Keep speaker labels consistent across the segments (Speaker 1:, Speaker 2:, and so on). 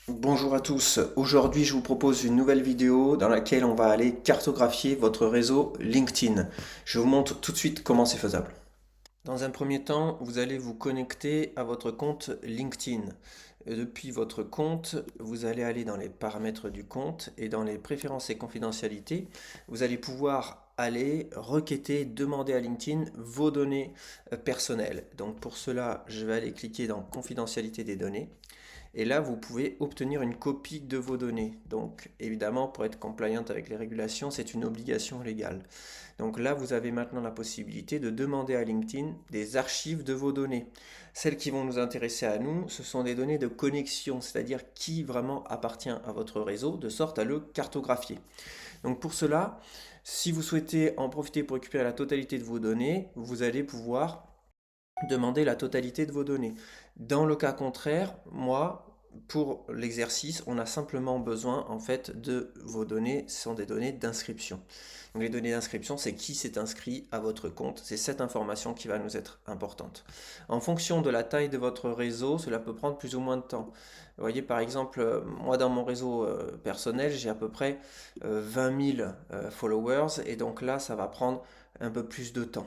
Speaker 1: Bonjour à tous, aujourd'hui je vous propose une nouvelle vidéo dans laquelle on va aller cartographier votre réseau LinkedIn. Je vous montre tout de suite comment c'est faisable. Dans un premier temps, vous allez vous connecter à votre compte LinkedIn. Depuis votre compte, vous allez aller dans les paramètres du compte et dans les préférences et confidentialité, vous allez pouvoir aller requêter, demander à LinkedIn vos données personnelles. Donc pour cela, je vais aller cliquer dans confidentialité des données. Et là, vous pouvez obtenir une copie de vos données. Donc, évidemment, pour être compliant avec les régulations, c'est une obligation légale. Donc là, vous avez maintenant la possibilité de demander à LinkedIn des archives de vos données. Celles qui vont nous intéresser à nous, ce sont des données de connexion, c'est-à-dire qui vraiment appartient à votre réseau, de sorte à le cartographier. Donc pour cela, si vous souhaitez en profiter pour récupérer la totalité de vos données, vous allez pouvoir demander la totalité de vos données. Dans le cas contraire, moi, pour l'exercice, on a simplement besoin en fait de vos données, ce sont des données d'inscription. Donc les données d'inscription, c'est qui s'est inscrit à votre compte, c'est cette information qui va nous être importante. En fonction de la taille de votre réseau, cela peut prendre plus ou moins de temps. Vous voyez par exemple, moi dans mon réseau personnel, j'ai à peu près 20 000 followers et donc là, ça va prendre un peu plus de temps.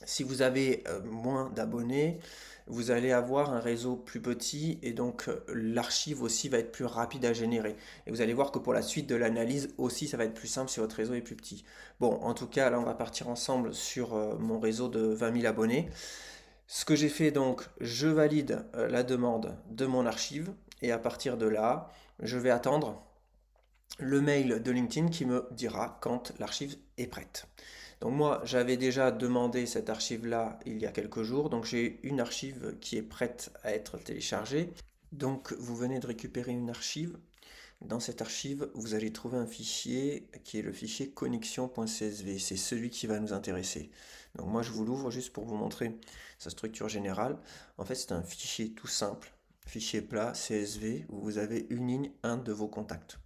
Speaker 1: Si vous avez moins d'abonnés, vous allez avoir un réseau plus petit et donc l'archive aussi va être plus rapide à générer. Et vous allez voir que pour la suite de l'analyse aussi, ça va être plus simple si votre réseau est plus petit. Bon, en tout cas, là, on va partir ensemble sur mon réseau de 20 000 abonnés. Ce que j'ai fait donc, je valide la demande de mon archive et à partir de là, je vais attendre le mail de LinkedIn qui me dira quand l'archive est prête. Donc moi, j'avais déjà demandé cette archive-là il y a quelques jours, donc j'ai une archive qui est prête à être téléchargée. Donc vous venez de récupérer une archive. Dans cette archive, vous allez trouver un fichier qui est le fichier connexion.csv. C'est celui qui va nous intéresser. Donc moi, je vous l'ouvre juste pour vous montrer sa structure générale. En fait, c'est un fichier tout simple, fichier plat CSV, où vous avez une ligne, un de vos contacts.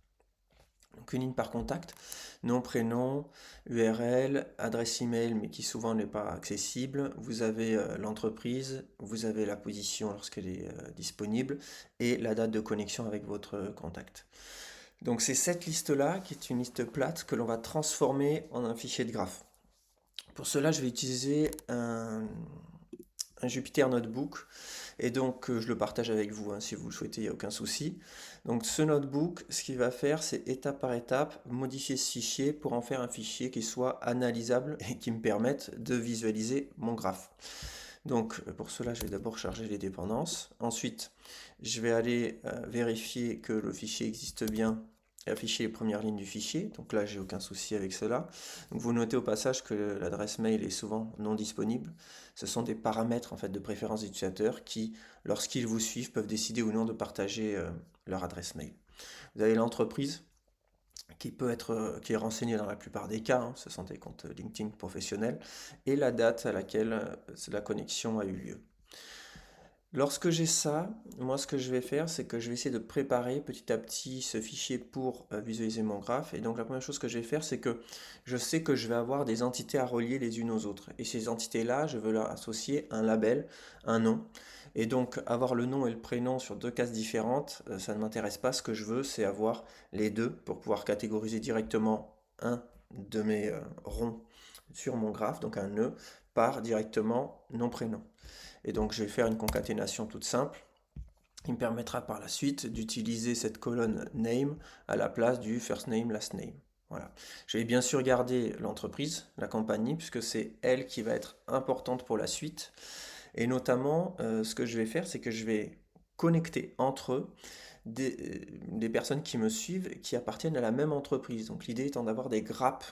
Speaker 1: Donc une ligne par contact, nom, prénom, URL, adresse email, mais qui souvent n'est pas accessible. Vous avez l'entreprise, vous avez la position lorsqu'elle est disponible et la date de connexion avec votre contact. Donc c'est cette liste-là qui est une liste plate que l'on va transformer en un fichier de graphe. Pour cela, je vais utiliser un Jupyter Notebook et donc je le partage avec vous si vous le souhaitez, il n'y a aucun souci. Donc ce notebook, ce qu'il va faire, c'est étape par étape modifier ce fichier pour en faire un fichier qui soit analysable et qui me permette de visualiser mon graphe. Donc pour cela, je vais d'abord charger les dépendances. Ensuite, je vais aller vérifier que le fichier existe bien et afficher les premières lignes du fichier. Donc là, j'ai aucun souci avec cela. Donc vous notez au passage que l'adresse mail est souvent non disponible. Ce sont des paramètres en fait de préférence d'utilisateurs qui, lorsqu'ils vous suivent, peuvent décider ou non de partager leur adresse mail. Vous avez l'entreprise qui est renseignée dans la plupart des cas, ce sont des comptes LinkedIn professionnels, et la date à laquelle la connexion a eu lieu. Lorsque j'ai ça, moi ce que je vais faire, c'est que je vais essayer de préparer petit à petit ce fichier pour visualiser mon graphe. Et donc la première chose que je vais faire, c'est que je sais que je vais avoir des entités à relier les unes aux autres. Et ces entités-là, je veux leur associer un label, un nom. Et donc avoir le nom et le prénom sur deux cases différentes, ça ne m'intéresse pas. Ce que je veux, c'est avoir les deux pour pouvoir catégoriser directement un de mes ronds sur mon graphe, donc un nœud, par directement nom-prénom. Et donc je vais faire une concaténation toute simple qui me permettra par la suite d'utiliser cette colonne name à la place du first name, last name. Voilà. Je vais bien sûr garder l'entreprise, la compagnie, puisque c'est elle qui va être importante pour la suite. Et notamment, ce que je vais faire, c'est que je vais connecter entre eux des personnes qui me suivent qui appartiennent à la même entreprise. Donc l'idée étant d'avoir des grappes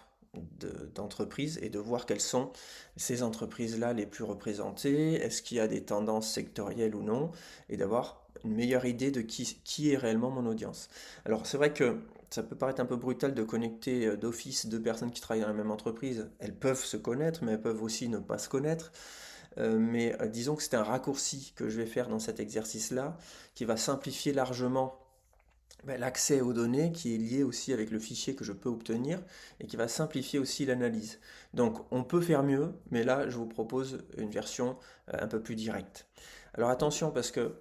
Speaker 1: d'entreprises et de voir quelles sont ces entreprises-là les plus représentées, est-ce qu'il y a des tendances sectorielles ou non, et d'avoir une meilleure idée de qui est réellement mon audience. Alors c'est vrai que ça peut paraître un peu brutal de connecter d'office deux personnes qui travaillent dans la même entreprise. Elles peuvent se connaître, mais elles peuvent aussi ne pas se connaître. Mais disons que c'est un raccourci que je vais faire dans cet exercice-là, qui va simplifier largement l'accès aux données qui est lié aussi avec le fichier que je peux obtenir et qui va simplifier aussi l'analyse. Donc on peut faire mieux, mais là je vous propose une version un peu plus directe. Alors attention parce que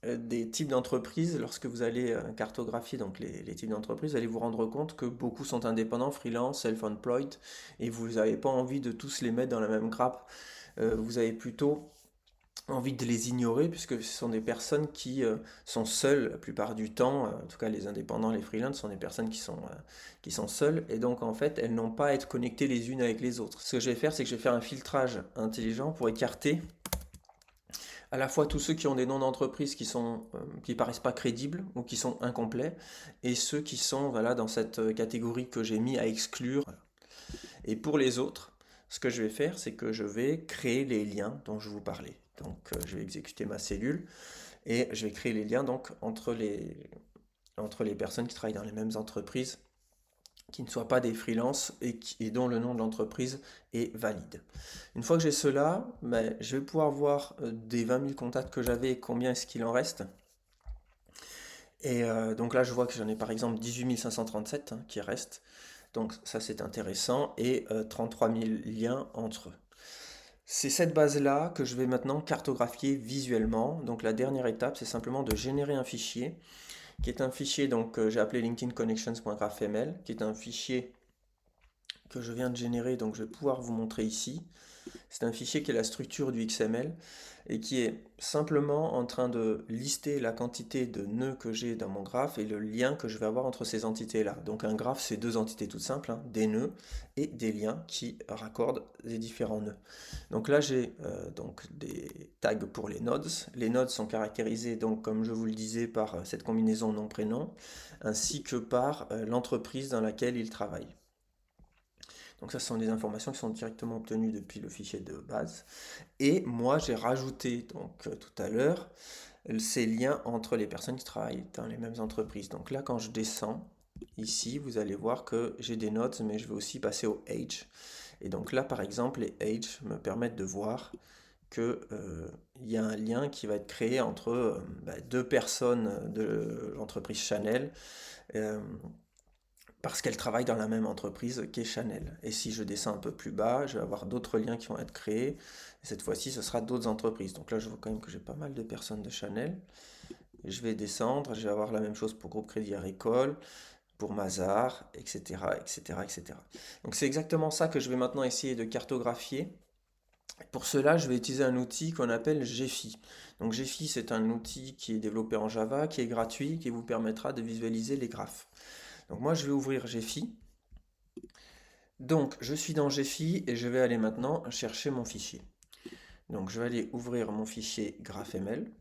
Speaker 1: des types d'entreprises, lorsque vous allez cartographier donc les types d'entreprises, vous allez vous rendre compte que beaucoup sont indépendants, freelance, self-employed, et vous n'avez pas envie de tous les mettre dans la même grappe. Vous avez plutôt envie de les ignorer puisque ce sont des personnes qui sont seules la plupart du temps, en tout cas les indépendants, les freelances sont des personnes qui sont seules et donc en fait elles n'ont pas à être connectées les unes avec les autres. Ce que je vais faire c'est que je vais faire un filtrage intelligent pour écarter à la fois tous ceux qui ont des noms d'entreprise qui paraissent pas crédibles ou qui sont incomplets et ceux qui sont voilà, dans cette catégorie que j'ai mis à exclure. Et pour les autres, ce que je vais faire, c'est que je vais créer les liens dont je vous parlais. Donc, je vais exécuter ma cellule et je vais créer les liens donc, entre les personnes qui travaillent dans les mêmes entreprises, qui ne soient pas des freelances et dont le nom de l'entreprise est valide. Une fois que j'ai cela, ben, je vais pouvoir voir des 20 000 contacts que j'avais et combien est-ce qu'il en reste. Et donc là, je vois que j'en ai par exemple 18 537 qui restent. Donc ça, c'est intéressant. Et 33 000 liens entre eux. C'est cette base-là que je vais maintenant cartographier visuellement. Donc la dernière étape, c'est simplement de générer un fichier, qui est un fichier donc j'ai appelé linkedin-connections.graphml, qui est un fichier que je viens de générer, donc je vais pouvoir vous montrer ici. C'est un fichier qui est la structure du XML et qui est simplement en train de lister la quantité de nœuds que j'ai dans mon graphe et le lien que je vais avoir entre ces entités-là. Donc un graphe, c'est deux entités toutes simples, hein, des nœuds et des liens qui raccordent les différents nœuds. Donc là, j'ai donc des tags pour les nodes. Les nodes sont caractérisés, donc, comme je vous le disais, par cette combinaison nom-prénom, ainsi que par l'entreprise dans laquelle ils travaillent. Donc ça, ce sont des informations qui sont directement obtenues depuis le fichier de base. Et moi, j'ai rajouté donc tout à l'heure ces liens entre les personnes qui travaillent dans les mêmes entreprises. Donc là, quand je descends, ici, vous allez voir que j'ai des notes, mais je vais aussi passer au age. Et donc là, par exemple, les age me permettent de voir qu'il y a un lien qui va être créé entre deux personnes de l'entreprise Chanel. Euh, parce qu'elles travaillent dans la même entreprise qu'est Chanel. Et si je descends un peu plus bas, je vais avoir d'autres liens qui vont être créés. Et cette fois-ci, ce sera d'autres entreprises. Donc là, je vois quand même que j'ai pas mal de personnes de Chanel. Et je vais descendre, je vais avoir la même chose pour Groupe Crédit Agricole, pour Mazars, etc., etc., etc. Donc c'est exactement ça que je vais maintenant essayer de cartographier. Pour cela, je vais utiliser un outil qu'on appelle Gephi. Donc Gephi, c'est un outil qui est développé en Java, qui est gratuit, qui vous permettra de visualiser les graphes. Donc moi, je vais ouvrir Gephi. Donc, je suis dans Gephi et je vais aller maintenant chercher mon fichier. Donc, je vais aller ouvrir mon fichier GraphML.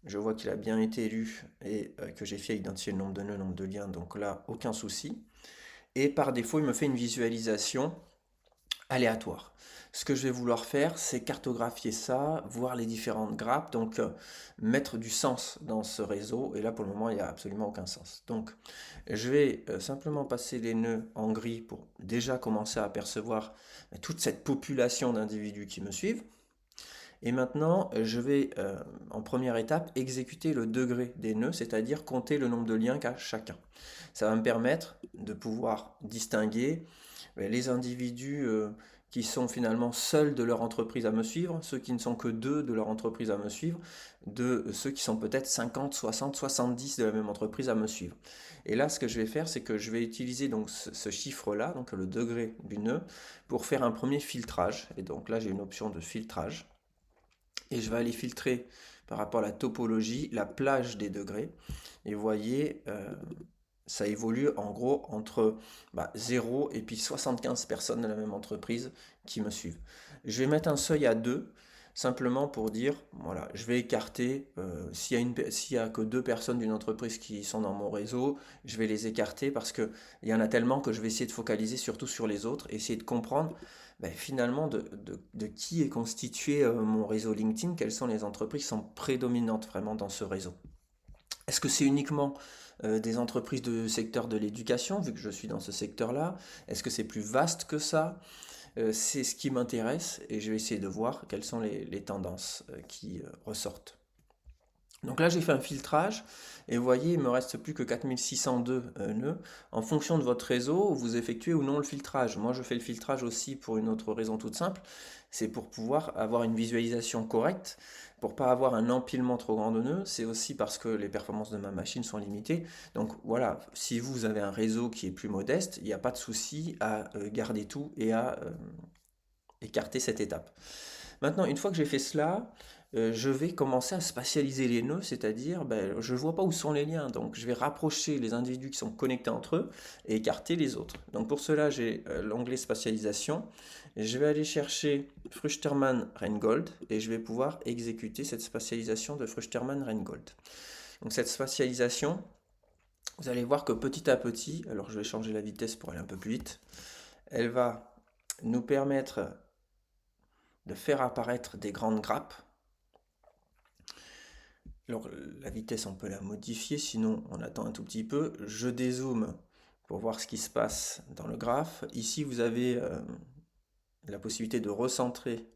Speaker 1: Je vois qu'il a bien été lu et que Gephi a identifié le nombre de nœuds, le nombre de liens. Donc là, aucun souci. Et par défaut, il me fait une visualisation aléatoire. Ce que je vais vouloir faire, c'est cartographier ça, voir les différentes grappes, donc mettre du sens dans ce réseau. Et là, pour le moment, il n'y a absolument aucun sens. Donc, je vais simplement passer les nœuds en gris pour déjà commencer à apercevoir toute cette population d'individus qui me suivent. Et maintenant, je vais, en première étape, exécuter le degré des nœuds, c'est-à-dire compter le nombre de liens qu'a chacun. Ça va me permettre de pouvoir distinguer les individus qui sont finalement seuls de leur entreprise à me suivre, ceux qui ne sont que deux de leur entreprise à me suivre, de ceux qui sont peut-être 50, 60, 70 de la même entreprise à me suivre. Et là, ce que je vais faire, c'est que je vais utiliser donc ce chiffre-là, donc le degré du nœud, pour faire un premier filtrage. Et donc là, j'ai une option de filtrage. Et je vais aller filtrer par rapport à la topologie, la plage des degrés. Et vous voyez, ça évolue en gros entre 0 et puis 75 personnes de la même entreprise qui me suivent. Je vais mettre un seuil à 2, simplement pour dire, voilà, je vais écarter, s'il y a que deux personnes d'une entreprise qui sont dans mon réseau, je vais les écarter parce qu'il y en a tellement que je vais essayer de focaliser surtout sur les autres, essayer de comprendre finalement de qui est constitué mon réseau LinkedIn, quelles sont les entreprises qui sont prédominantes vraiment dans ce réseau. Est-ce que c'est uniquement des entreprises de secteur de l'éducation, vu que je suis dans ce secteur-là? Est-ce que c'est plus vaste que ça? C'est ce qui m'intéresse et je vais essayer de voir quelles sont les tendances qui ressortent. Donc là, j'ai fait un filtrage et vous voyez, il me reste plus que 4602 nœuds. En fonction de votre réseau, vous effectuez ou non le filtrage. Moi, je fais le filtrage aussi pour une autre raison toute simple. C'est pour pouvoir avoir une visualisation correcte, pour pas avoir un empilement trop grand de nœuds. C'est aussi parce que les performances de ma machine sont limitées. Donc voilà, si vous avez un réseau qui est plus modeste, il n'y a pas de souci à garder tout et à écarter cette étape. Maintenant, une fois que j'ai fait cela, je vais commencer à spatialiser les nœuds, c'est-à-dire je ne vois pas où sont les liens, donc je vais rapprocher les individus qui sont connectés entre eux et écarter les autres. Donc pour cela, j'ai l'onglet spatialisation, et je vais aller chercher Fruchterman-Reingold et je vais pouvoir exécuter cette spatialisation de Fruchterman-Reingold. Donc cette spatialisation, vous allez voir que petit à petit, alors je vais changer la vitesse pour aller un peu plus vite, elle va nous permettre de faire apparaître des grandes grappes. Alors la vitesse on peut la modifier, sinon on attend un tout petit peu. Je dézoome pour voir ce qui se passe dans le graphe. Ici vous avez la possibilité de recentrer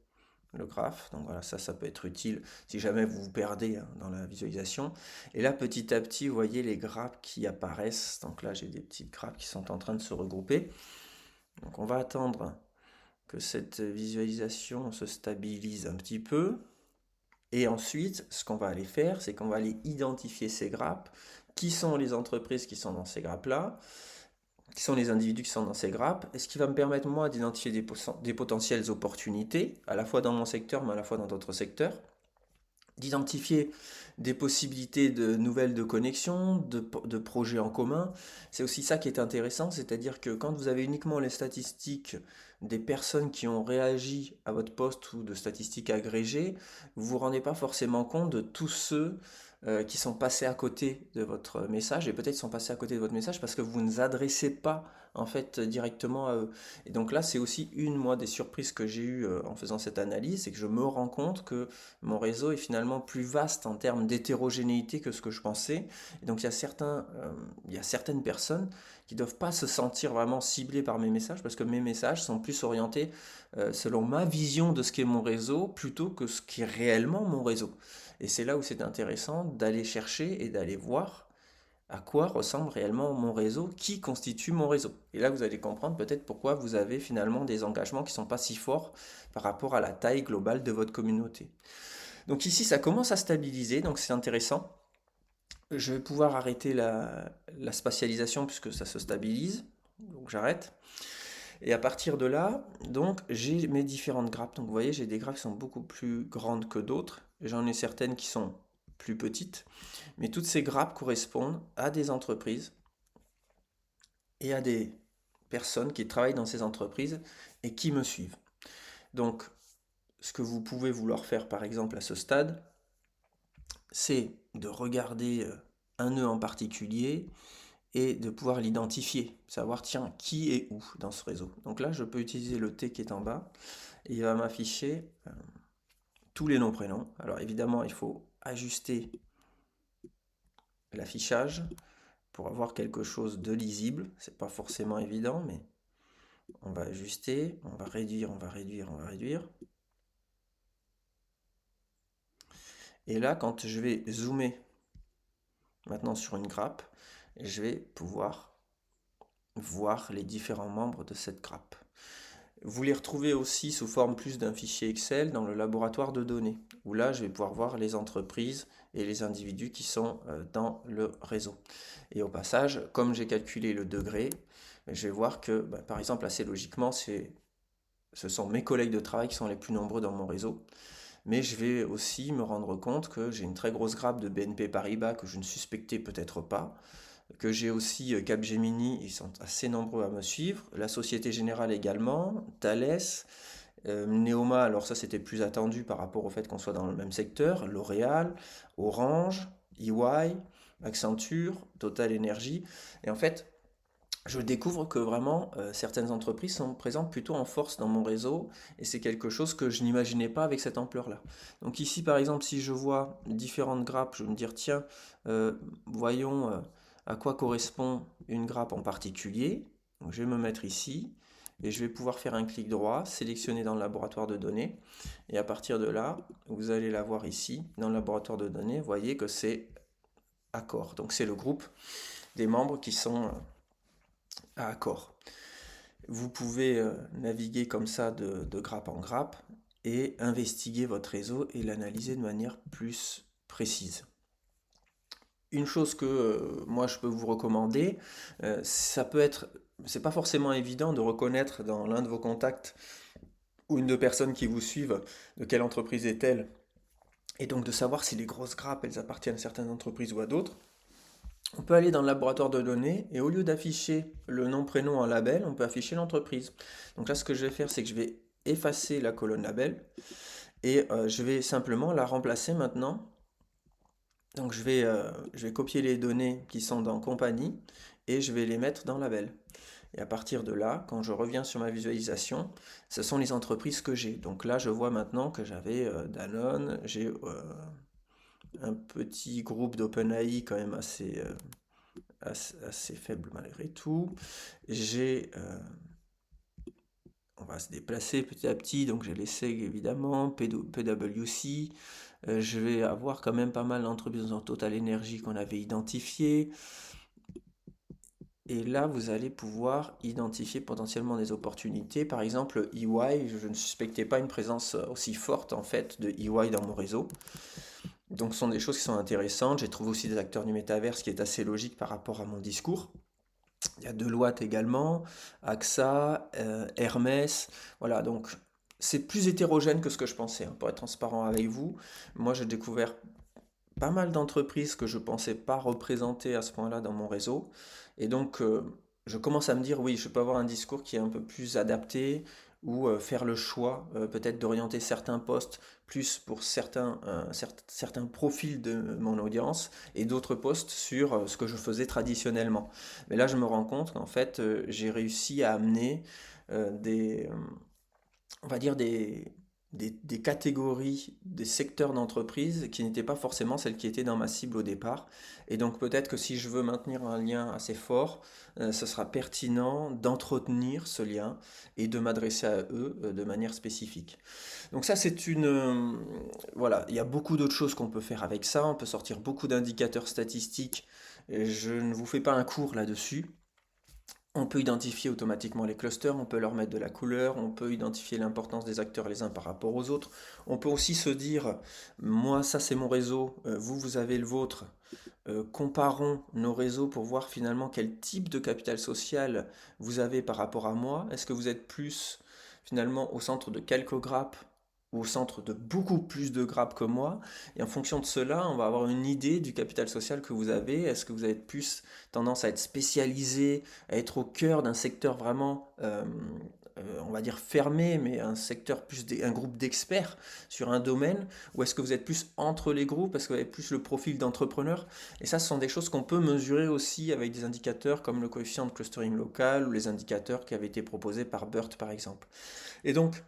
Speaker 1: le graphe. Donc voilà, ça peut être utile si jamais vous vous perdez dans la visualisation. Et là petit à petit vous voyez les grappes qui apparaissent. Donc là j'ai des petites grappes qui sont en train de se regrouper. Donc on va attendre que cette visualisation se stabilise un petit peu. Et ensuite, ce qu'on va aller faire, c'est qu'on va aller identifier ces grappes. Qui sont les entreprises qui sont dans ces grappes-là? Qui sont les individus qui sont dans ces grappes? Et ce qui va me permettre, moi, d'identifier des potentielles opportunités, à la fois dans mon secteur, mais à la fois dans d'autres secteurs. D'identifier des possibilités de nouvelles de connexion, de projets en commun. C'est aussi ça qui est intéressant, c'est-à-dire que quand vous avez uniquement les statistiques des personnes qui ont réagi à votre post ou de statistiques agrégées, vous ne vous rendez pas forcément compte de tous ceux qui sont passés à côté de votre message et peut-être sont passés à côté de votre message parce que vous ne vous adressez pas en fait directement à eux. Et donc là, c'est aussi moi, des surprises que j'ai eues en faisant cette analyse, c'est que je me rends compte que mon réseau est finalement plus vaste en termes d'hétérogénéité que ce que je pensais. Et donc il y a certaines personnes qui ne doivent pas se sentir vraiment ciblées par mes messages parce que mes messages sont plus orientés selon ma vision de ce qu'est mon réseau plutôt que ce qui est réellement mon réseau. Et c'est là où c'est intéressant d'aller chercher et d'aller voir à quoi ressemble réellement mon réseau, qui constitue mon réseau. Et là, vous allez comprendre peut-être pourquoi vous avez finalement des engagements qui ne sont pas si forts par rapport à la taille globale de votre communauté. Donc ici, ça commence à stabiliser, donc c'est intéressant. Je vais pouvoir arrêter la spatialisation puisque ça se stabilise. Donc j'arrête. Et à partir de là, donc j'ai mes différentes grappes. Donc vous voyez, j'ai des grappes qui sont beaucoup plus grandes que d'autres. J'en ai certaines qui sont plus petites. Mais toutes ces grappes correspondent à des entreprises et à des personnes qui travaillent dans ces entreprises et qui me suivent. Donc, ce que vous pouvez vouloir faire par exemple à ce stade, c'est de regarder un nœud en particulier et de pouvoir l'identifier, savoir tiens qui est où dans ce réseau. Donc là je peux utiliser le T qui est en bas et il va m'afficher tous les noms prénoms. Alors évidemment il faut ajuster l'affichage pour avoir quelque chose de lisible, c'est pas forcément évident mais on va ajuster, on va réduire, on va réduire, on va réduire. Et là quand je vais zoomer maintenant sur une grappe, je vais pouvoir voir les différents membres de cette grappe. Vous les retrouvez aussi sous forme plus d'un fichier Excel dans le laboratoire de données, où là je vais pouvoir voir les entreprises et les individus qui sont dans le réseau. Et au passage, comme j'ai calculé le degré, je vais voir que, par exemple, assez logiquement, ce sont mes collègues de travail qui sont les plus nombreux dans mon réseau. Mais je vais aussi me rendre compte que j'ai une très grosse grappe de BNP Paribas que je ne suspectais peut-être pas, que j'ai aussi Capgemini, ils sont assez nombreux à me suivre, la Société Générale également, Thales, Neoma, alors ça c'était plus attendu par rapport au fait qu'on soit dans le même secteur, L'Oréal, Orange, EY, Accenture, Total Energy, et en fait je découvre que vraiment certaines entreprises sont présentes plutôt en force dans mon réseau et c'est quelque chose que je n'imaginais pas avec cette ampleur-là. Donc ici par exemple si je vois différentes grappes, je vais me dire tiens, voyons à quoi correspond une grappe en particulier. Donc je vais me mettre ici et je vais pouvoir faire un clic droit, sélectionner dans le laboratoire de données, et à partir de là, vous allez la voir ici, dans le laboratoire de données, vous voyez que c'est Accor. Donc c'est le groupe des membres qui sont à Accor. Vous pouvez naviguer comme ça de grappe en grappe et investiguer votre réseau et l'analyser de manière plus précise. Une chose que moi je peux vous recommander, ça peut être, c'est pas forcément évident de reconnaître dans l'un de vos contacts ou une de personnes qui vous suivent de quelle entreprise est-elle, et donc de savoir si les grosses grappes elles appartiennent à certaines entreprises ou à d'autres. On peut aller dans le laboratoire de données et au lieu d'afficher le nom prénom en label, on peut afficher l'entreprise. Donc là ce que je vais faire c'est que je vais effacer la colonne label et je vais simplement la remplacer maintenant. Donc je vais copier les données qui sont dans compagnie et je vais les mettre dans label. Et à partir de là, quand je reviens sur ma visualisation, ce sont les entreprises que j'ai. Donc là, je vois maintenant que j'avais Danone, j'ai un petit groupe d'OpenAI quand même assez faible malgré tout. On va se déplacer petit à petit, donc j'ai les SEG évidemment, PwC. Je vais avoir quand même pas mal d'entreprises dans Total Energy qu'on avait identifiées. Et là, vous allez pouvoir identifier potentiellement des opportunités. Par exemple, EY, je ne suspectais pas une présence aussi forte en fait de EY dans mon réseau. Donc ce sont des choses qui sont intéressantes. J'ai trouvé aussi des acteurs du métaverse qui est assez logique par rapport à mon discours. Il y a Deloitte également, AXA, Hermès. Voilà, donc c'est plus hétérogène que ce que je pensais, hein, pour être transparent avec vous. Moi, j'ai découvert pas mal d'entreprises que je ne pensais pas représenter à ce point-là dans mon réseau. Et donc, je commence à me dire, oui, je peux avoir un discours qui est un peu plus adapté ou faire le choix peut-être d'orienter certains postes plus pour certains profils de mon audience et d'autres postes sur ce que je faisais traditionnellement. Mais là, je me rends compte qu'en fait, j'ai réussi à amener on va dire des catégories, des secteurs d'entreprise qui n'étaient pas forcément celles qui étaient dans ma cible au départ. Et donc peut-être que si je veux maintenir un lien assez fort, ce sera pertinent d'entretenir ce lien et de m'adresser à eux de manière spécifique. Donc ça c'est voilà, il y a beaucoup d'autres choses qu'on peut faire avec ça, on peut sortir beaucoup d'indicateurs statistiques, et je ne vous fais pas un cours là-dessus. On peut identifier automatiquement les clusters, on peut leur mettre de la couleur, on peut identifier l'importance des acteurs les uns par rapport aux autres. On peut aussi se dire, moi ça c'est mon réseau, vous vous avez le vôtre. Comparons nos réseaux pour voir finalement quel type de capital social vous avez par rapport à moi. Est-ce que vous êtes plus finalement au centre de quelques grappes ou au centre de beaucoup plus de grappes que moi? Et en fonction de cela, on va avoir une idée du capital social que vous avez. Est-ce que vous avez plus tendance à être spécialisé, à être au cœur d'un secteur vraiment, on va dire fermé, mais un secteur plus, un groupe d'experts sur un domaine, ou est-ce que vous êtes plus entre les groupes, est-ce que vous avez plus le profil d'entrepreneur? Et ça, ce sont des choses qu'on peut mesurer aussi avec des indicateurs comme le coefficient de clustering local ou les indicateurs qui avaient été proposés par BERT par exemple. Et donc,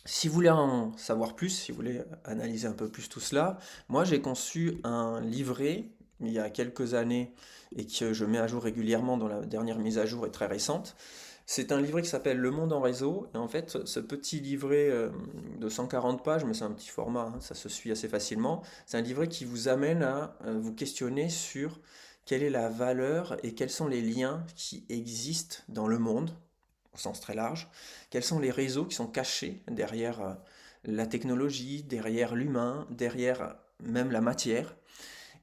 Speaker 1: si vous voulez en savoir plus, si vous voulez analyser un peu plus tout cela, moi j'ai conçu un livret il y a quelques années et que je mets à jour régulièrement, dont la dernière mise à jour est très récente. C'est un livret qui s'appelle Le Monde en réseau. Et en fait, ce petit livret de 140 pages, mais c'est un petit format, hein, ça se suit assez facilement, c'est un livret qui vous amène à vous questionner sur quelle est la valeur et quels sont les liens qui existent dans le monde au sens très large, quels sont les réseaux qui sont cachés derrière la technologie, derrière l'humain, derrière même la matière,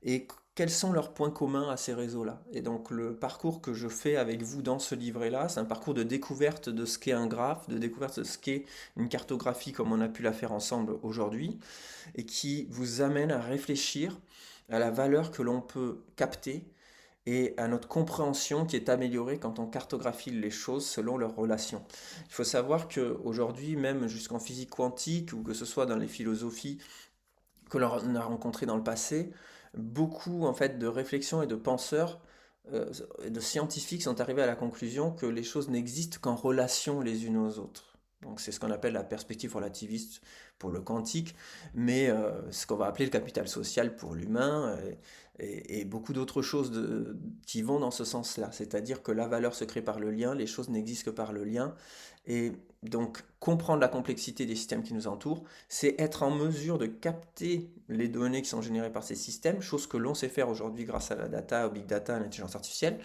Speaker 1: et quels sont leurs points communs à ces réseaux-là. Et donc le parcours que je fais avec vous dans ce livret-là, c'est un parcours de découverte de ce qu'est un graphe, de découverte de ce qu'est une cartographie comme on a pu la faire ensemble aujourd'hui, et qui vous amène à réfléchir à la valeur que l'on peut capter et à notre compréhension qui est améliorée quand on cartographie les choses selon leurs relations. Il faut savoir qu'aujourd'hui, même jusqu'en physique quantique, ou que ce soit dans les philosophies que l'on a rencontrées dans le passé, beaucoup en fait de réflexions et de penseurs, de scientifiques sont arrivés à la conclusion que les choses n'existent qu'en relation les unes aux autres. Donc c'est ce qu'on appelle la perspective relativiste pour le quantique, mais ce qu'on va appeler le capital social pour l'humain, et beaucoup d'autres choses qui vont dans ce sens-là. C'est-à-dire que la valeur se crée par le lien, les choses n'existent que par le lien. Et donc comprendre la complexité des systèmes qui nous entourent, c'est être en mesure de capter les données qui sont générées par ces systèmes, chose que l'on sait faire aujourd'hui grâce à la data, au big data, à l'intelligence artificielle.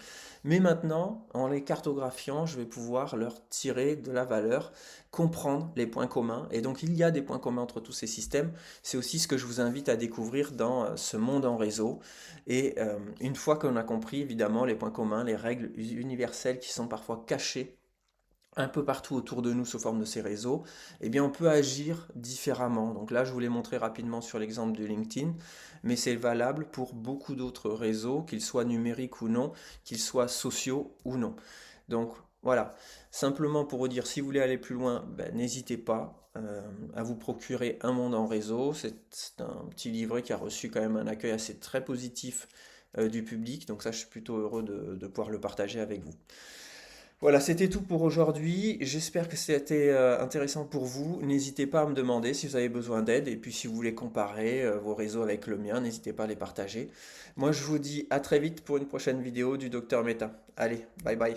Speaker 1: Mais maintenant, en les cartographiant, je vais pouvoir leur tirer de la valeur, comprendre les points communs. Et donc, il y a des points communs entre tous ces systèmes. C'est aussi ce que je vous invite à découvrir dans ce monde en réseau. Et une fois qu'on a compris, évidemment, les points communs, les règles universelles qui sont parfois cachées un peu partout autour de nous sous forme de ces réseaux, eh bien on peut agir différemment. Donc là, je vous l'ai montré rapidement sur l'exemple de LinkedIn, mais c'est valable pour beaucoup d'autres réseaux, qu'ils soient numériques ou non, qu'ils soient sociaux ou non. Donc voilà, simplement pour vous dire, si vous voulez aller plus loin, ben, n'hésitez pas à vous procurer Un monde en réseau. C'est un petit livret qui a reçu quand même un accueil assez très positif du public, donc ça je suis plutôt heureux de pouvoir le partager avec vous. Voilà, c'était tout pour aujourd'hui. J'espère que c'était intéressant pour vous. N'hésitez pas à me demander si vous avez besoin d'aide. Et puis si vous voulez comparer vos réseaux avec le mien, n'hésitez pas à les partager. Moi, je vous dis à très vite pour une prochaine vidéo du Docteur Meta. Allez, bye bye.